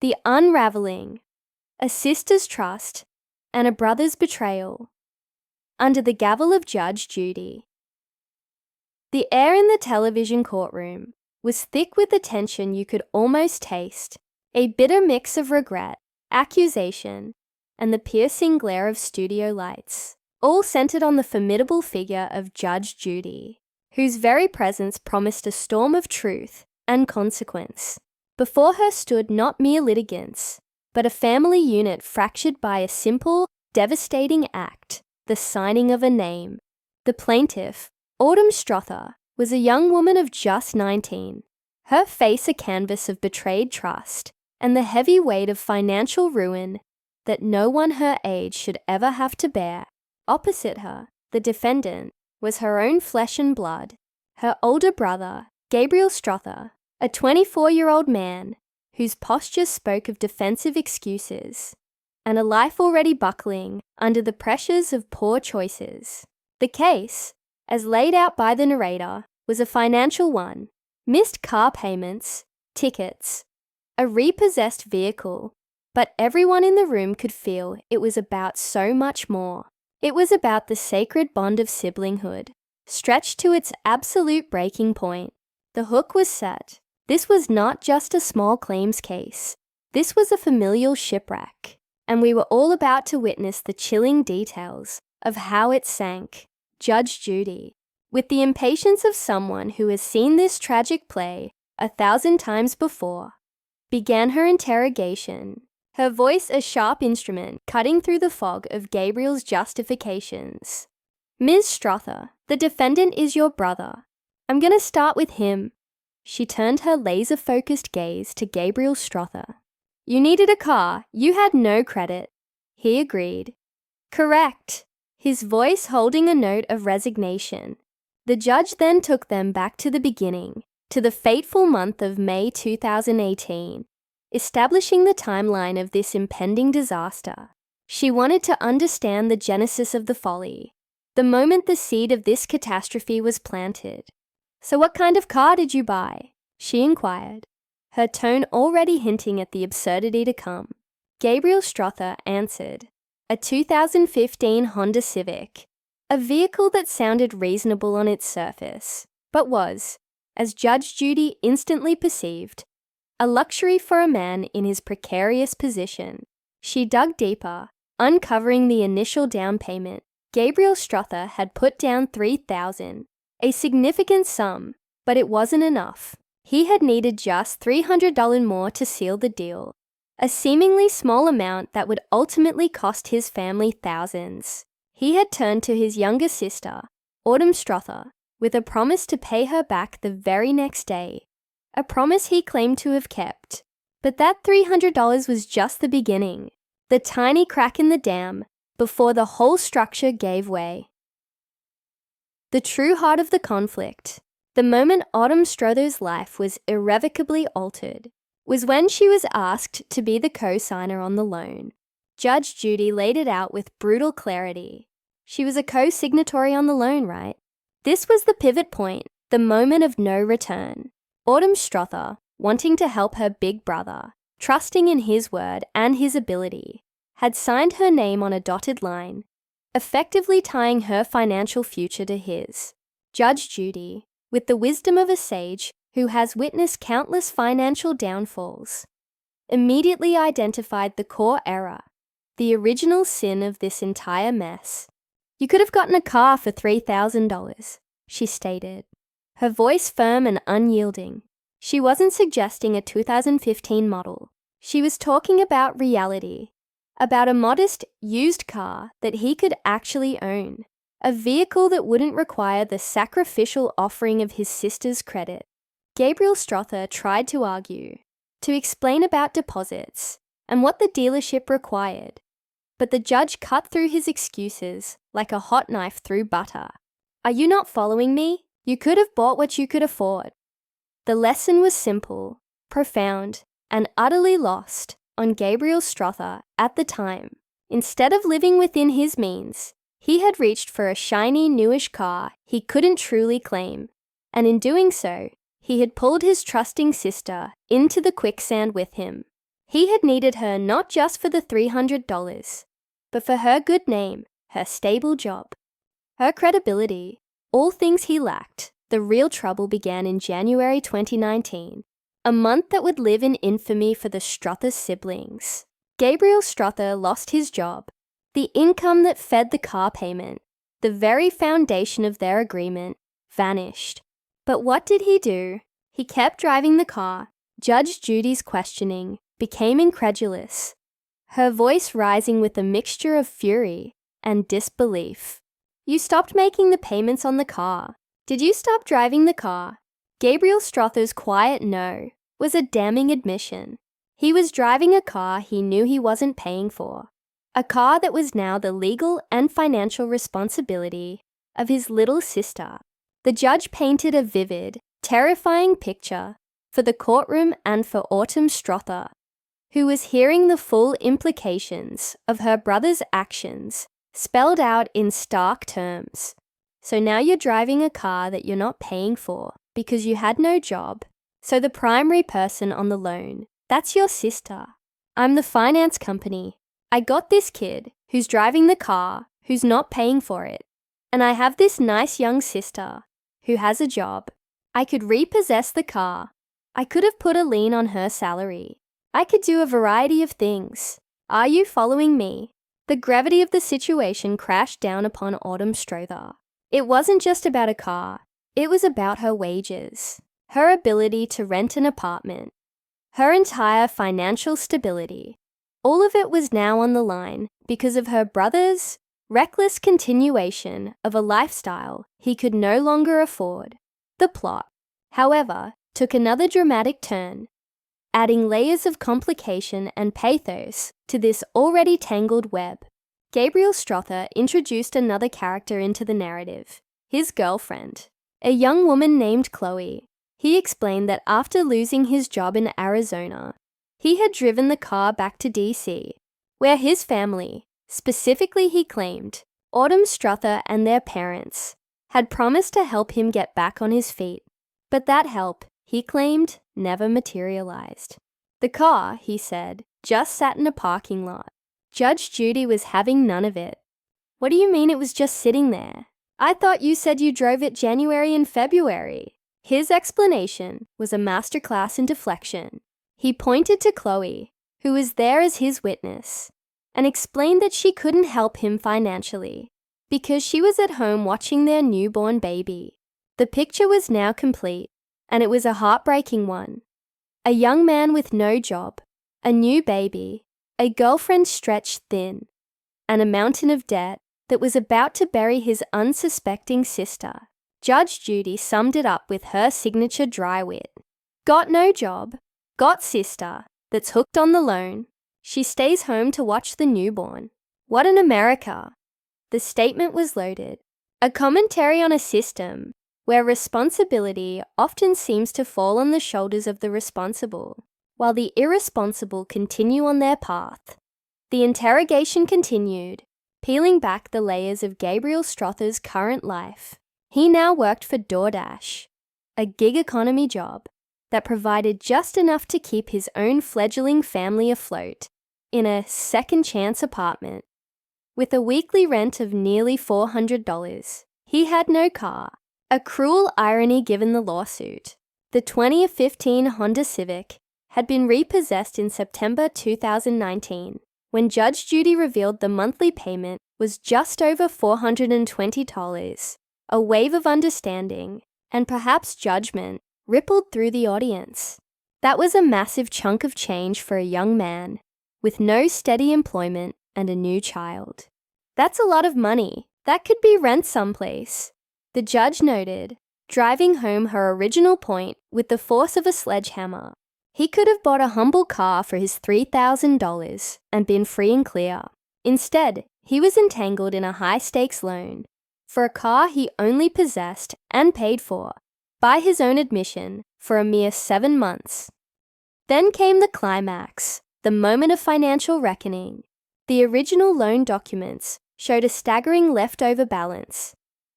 the unraveling, a sister's trust, and a brother's betrayal. Under the gavel of Judge Judy. The air in the television courtroom was thick with the tension you could almost taste, a bitter mix of regret, accusation, and the piercing glare of studio lights, all centered on the formidable figure of Judge Judy, whose very presence promised a storm of truth and consequence. Before her stood not mere litigants, but a family unit fractured by a simple, devastating act, the signing of a name. The plaintiff, Autumn Strother, was a young woman of just 19, her face a canvas of betrayed trust and the heavy weight of financial ruin that no one her age should ever have to bear. Opposite her, the defendant, was her own flesh and blood, her older brother, Gabriel Strother, a 24-year-old man whose posture spoke of defensive excuses and a life already buckling under the pressures of poor choices. The case, as laid out by the narrator, was a financial one: missed car payments, tickets, a repossessed vehicle, but everyone in the room could feel it was about so much more. It was about the sacred bond of siblinghood, stretched to its absolute breaking point. The hook was set. This was not just a small claims case. This was a familial shipwreck, and we were all about to witness the chilling details of how it sank. Judge Judy, with the impatience of someone who has seen this tragic play 1,000 times before, began her interrogation, her voice a sharp instrument cutting through the fog of Gabriel's justifications. Ms. Strother, the defendant is your brother. I'm going to start with him. She turned her laser-focused gaze to Gabriel Strother. You needed a car. You had no credit. He agreed. Correct. His voice holding a note of resignation. The judge then took them back to the beginning, to the fateful month of May 2018, establishing the timeline of this impending disaster. She wanted to understand the genesis of the folly, the moment the seed of this catastrophe was planted. So what kind of car did you buy? She inquired, her tone already hinting at the absurdity to come. Gabriel Strother answered, a 2015 Honda Civic, a vehicle that sounded reasonable on its surface, but was, as Judge Judy instantly perceived, a luxury for a man in his precarious position. She dug deeper, uncovering the initial down payment. Gabriel Strother had put down $3,000, a significant sum, but it wasn't enough. He had needed just $300 more to seal the deal, a seemingly small amount that would ultimately cost his family thousands. He had turned to his younger sister, Autumn Strother, with a promise to pay her back the very next day, a promise he claimed to have kept. But that $300 was just the beginning, the tiny crack in the dam before the whole structure gave way. The true heart of the conflict, the moment Autumn Strother's life was irrevocably altered, was when she was asked to be the co-signer on the loan. Judge Judy laid it out with brutal clarity. She was a co-signatory on the loan, right? This was the pivot point, the moment of no return. Autumn Strother, wanting to help her big brother, trusting in his word and his ability, had signed her name on a dotted line, effectively tying her financial future to his. Judge Judy, with the wisdom of a sage who has witnessed countless financial downfalls, immediately identified the core error, the original sin of this entire mess. You could have gotten a car for $3,000, she stated, her voice firm and unyielding. She wasn't suggesting a 2015 model. She was talking about reality, about a modest, used car that he could actually own, a vehicle that wouldn't require the sacrificial offering of his sister's credit. Gabriel Strother tried to argue, to explain about deposits and what the dealership required, but the judge cut through his excuses like a hot knife through butter. Are you not following me? You could have bought what you could afford. The lesson was simple, profound, and utterly lost on Gabriel Strother at the time. Instead of living within his means, he had reached for a shiny, newish car he couldn't truly claim, and in doing so, he had pulled his trusting sister into the quicksand with him. He had needed her not just for the $300, but for her good name, her stable job, her credibility, all things he lacked. The real trouble began in January 2019, a month that would live in infamy for the Strother siblings. Gabriel Strother lost his job, the income that fed the car payment, the very foundation of their agreement, vanished. But what did he do? He kept driving the car. Judge Judy's questioning became incredulous, her voice rising with a mixture of fury and disbelief. You stopped making the payments on the car. Did you stop driving the car? Gabriel Strother's quiet no was a damning admission. He was driving a car he knew he wasn't paying for, a car that was now the legal and financial responsibility of his little sister. The judge painted a vivid, terrifying picture for the courtroom and for Autumn Strother, who was hearing the full implications of her brother's actions spelled out in stark terms. So now you're driving a car that you're not paying for because you had no job. So the primary person on the loan, that's your sister. I'm the finance company. I got this kid who's driving the car, who's not paying for it. And I have this nice young sister who has a job. I could repossess the car. I could have put a lien on her salary. I could do a variety of things. Are you following me? The gravity of the situation crashed down upon Autumn Strother. It wasn't just about a car. It was about her wages, her ability to rent an apartment, her entire financial stability. All of it was now on the line because of her brother's reckless continuation of a lifestyle he could no longer afford. The plot, however, took another dramatic turn, adding layers of complication and pathos to this already tangled web. Gabriel Strother introduced another character into the narrative, his girlfriend, a young woman named Chloe. He explained that after losing his job in Arizona, he had driven the car back to DC, where his family, specifically he claimed, Autumn Strother and their parents, had promised to help him get back on his feet. But that help, he claimed, never materialized. The car, he said, just sat in a parking lot. Judge Judy was having none of it. What do you mean it was just sitting there? I thought you said you drove it January and February. His explanation was a masterclass in deflection. He pointed to Chloe, who was there as his witness, and explained that she couldn't help him financially because she was at home watching their newborn baby. The picture was now complete, and it was a heartbreaking one. A young man with no job, a new baby, a girlfriend stretched thin, and a mountain of debt that was about to bury his unsuspecting sister. Judge Judy summed it up with her signature dry wit. Got no job, got sister that's hooked on the loan. She stays home to watch the newborn. What an America! The statement was loaded, a commentary on a system where responsibility often seems to fall on the shoulders of the responsible, while the irresponsible continue on their path. The interrogation continued, peeling back the layers of Gabriel Strother's current life. He now worked for DoorDash, a gig economy job that provided just enough to keep his own fledgling family afloat in a second chance apartment. With a weekly rent of nearly $400, he had no car. A cruel irony given the lawsuit. The 2015 Honda Civic had been repossessed in September 2019, when Judge Judy revealed the monthly payment was just over $420. A wave of understanding, and perhaps judgment, rippled through the audience. That was a massive chunk of change for a young man, with no steady employment and a new child. That's a lot of money. That could be rent someplace. The judge noted, driving home her original point with the force of a sledgehammer. He could have bought a humble car for his $3,000 and been free and clear. Instead, he was entangled in a high-stakes loan for a car he only possessed and paid for, by his own admission, for a mere 7 months. Then came the climax, the moment of financial reckoning. The original loan documents showed a staggering leftover balance.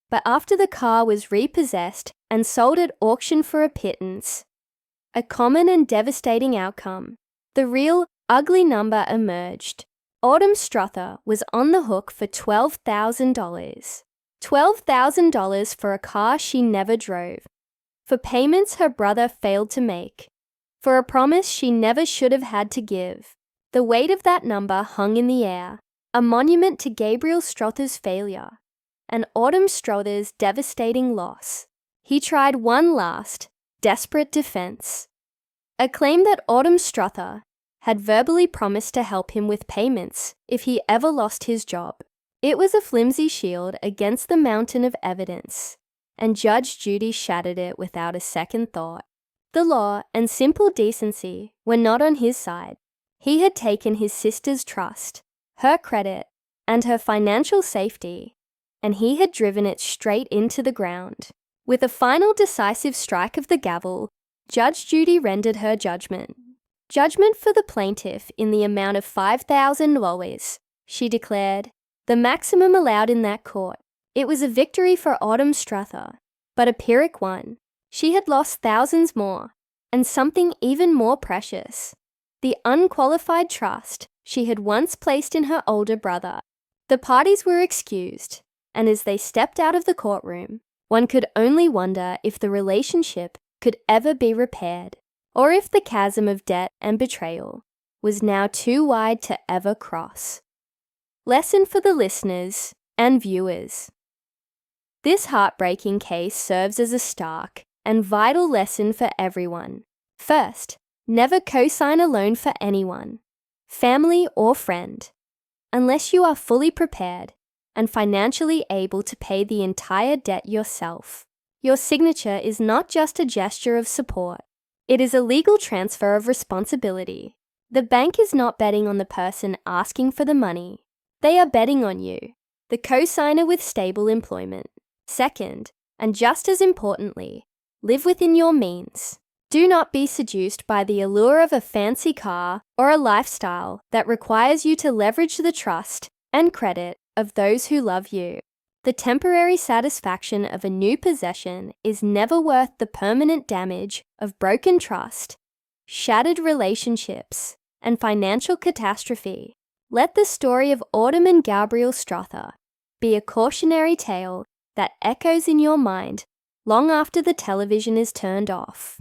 But after the car was repossessed and sold at auction for a pittance, a common and devastating outcome, the real ugly number emerged. Autumn Strother was on the hook for $12,000. $12,000 for a car she never drove, for payments her brother failed to make, for a promise she never should have had to give. The weight of that number hung in the air, a monument to Gabriel Strother's failure, and Autumn Strother's devastating loss. He tried one last, desperate defense. A claim that Autumn Strother had verbally promised to help him with payments if he ever lost his job. It was a flimsy shield against the mountain of evidence, and Judge Judy shattered it without a second thought. The law and simple decency were not on his side. He had taken his sister's trust, her credit, and her financial safety, and he had driven it straight into the ground. With a final decisive strike of the gavel, Judge Judy rendered her judgment. Judgment for the plaintiff in the amount of $5,000, she declared, the maximum allowed in that court. It was a victory for Autumn Strother, but a Pyrrhic one. She had lost thousands more, and something even more precious, the unqualified trust she had once placed in her older brother. The parties were excused, and as they stepped out of the courtroom, one could only wonder if the relationship could ever be repaired, or if the chasm of debt and betrayal was now too wide to ever cross. Lesson for the listeners and viewers. This heartbreaking case serves as a stark and vital lesson for everyone. First, never co-sign a loan for anyone, family or friend, unless you are fully prepared and financially able to pay the entire debt yourself. Your signature is not just a gesture of support. It is a legal transfer of responsibility. The bank is not betting on the person asking for the money. They are betting on you, the co-signer with stable employment. Second, and just as importantly, live within your means. Do not be seduced by the allure of a fancy car or a lifestyle that requires you to leverage the trust and credit of those who love you. The temporary satisfaction of a new possession is never worth the permanent damage of broken trust, shattered relationships, and financial catastrophe. Let the story of Autumn and Gabriel Strother be a cautionary tale that echoes in your mind long after the television is turned off.